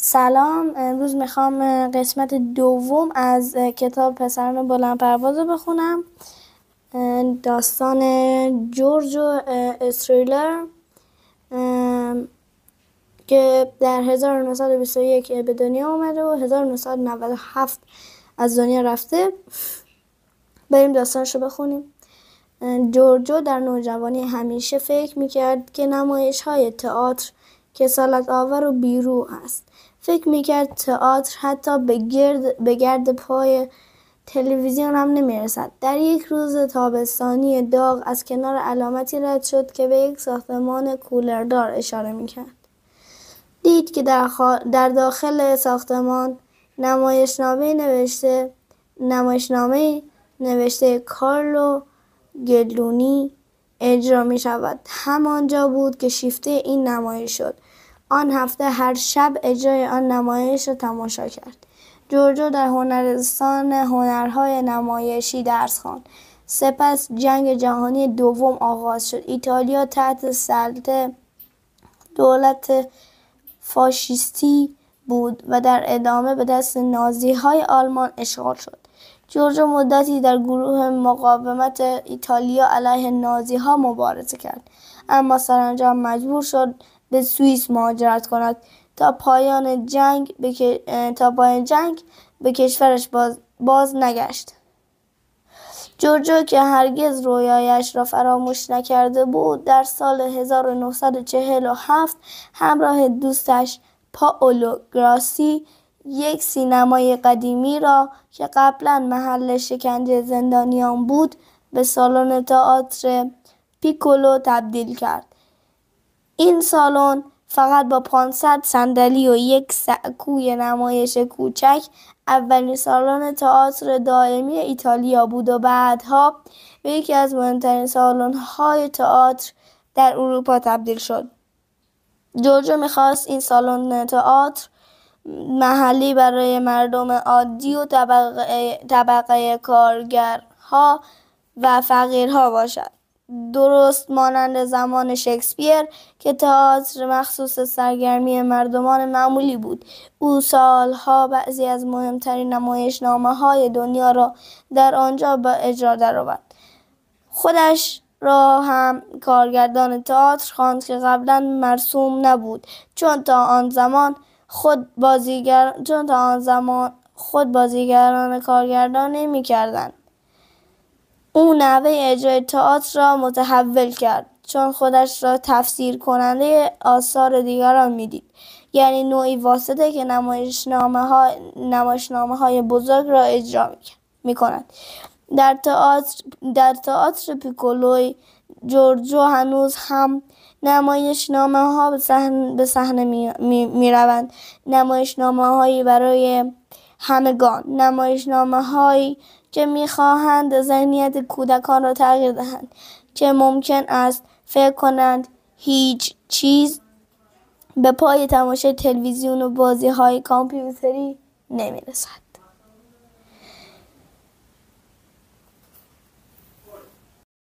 سلام، امروز میخوام قسمت دوم از کتاب پسران بلند پرواز رو بخونم. داستان جورج و استریلر که در 1921 به دنیا اومده و 1997 از دنیا رفته. بریم داستانش رو بخونیم. جورجو در نوجوانی همیشه فکر میکرد که نمایش‌های تئاتر کسالت آور و بیروح است. فکر میکرد تئاتر حتی به گرد پای تلویزیون هم نمیرسد. در یک روز تابستانی داغ از کنار علامتی رد شد که به یک ساختمان کولردار اشاره میکرد. دید که در داخل ساختمان نمایشنامه نوشته کارلو گلونی اجرا می شود. همانجا بود که شیفته این نمایش شد. آن هفته هر شب اجرای آن نمایش را تماشا کرد. جورجو در هنرستان هنرهای نمایشی درس خواند. سپس جنگ جهانی دوم آغاز شد. ایتالیا تحت سلطه دولت فاشیستی بود و در ادامه به دست نازی‌های آلمان اشغال شد. جورجو مدتی در گروه مقاومت ایتالیا علیه نازی‌ها مبارزه کرد، اما سرانجام مجبور شد به سوئیس مهاجرت کند تا پایان جنگ به کشورش باز نگشت. جورجو که هرگز رویایش را فراموش نکرده بود، در سال 1947 همراه دوستش پائولو گراسی یک سینمای قدیمی را که قبلا محل شکنجه زندانیان بود به سالن تئاتر پیکولو تبدیل کرد. این سالن فقط با 500 صندلی و یک سکوی نمایش کوچک اولین سالن تئاتر دائمی ایتالیا بود و بعدها به یکی از مهمترین سالن‌های تئاتر در اروپا تبدیل شد. جورجو می‌خواست این سالن تئاتر محلی برای مردم عادی و طبقه کارگرها و فقیرها باشد، درست مانند زمان شکسپیر که تئاتر مخصوص سرگرمی مردمان معمولی بود. او سالها بعضی از مهمترین نمایشنامه‌های دنیا را در آنجا به اجرا درآورد. خودش را هم کارگردان تئاتر خواند که قبلا مرسوم نبود، چون تا آن زمان خود بازیگران کارگردان نمی‌کردند. او نحوه اجرای تئاتر را متحول کرد، چون خودش را تفسیر کننده آثار دیگران می‌دید، یعنی نوعی واسطه که نمایشنامه‌های بزرگ را اجرا می‌کند. در تئاتر پیکولوی جورجو هنوز هم نمایشنامه‌ها به صحنه می‌روند، نمایشنامه‌هایی برای همگان، نمایشنامه‌هایی که می‌خواهند ذهنیت کودکان را تغییر دهند، که ممکن است فکر کنند هیچ چیز به پای تماشای تلویزیون و بازی‌های کامپیوتری نمی‌رسد.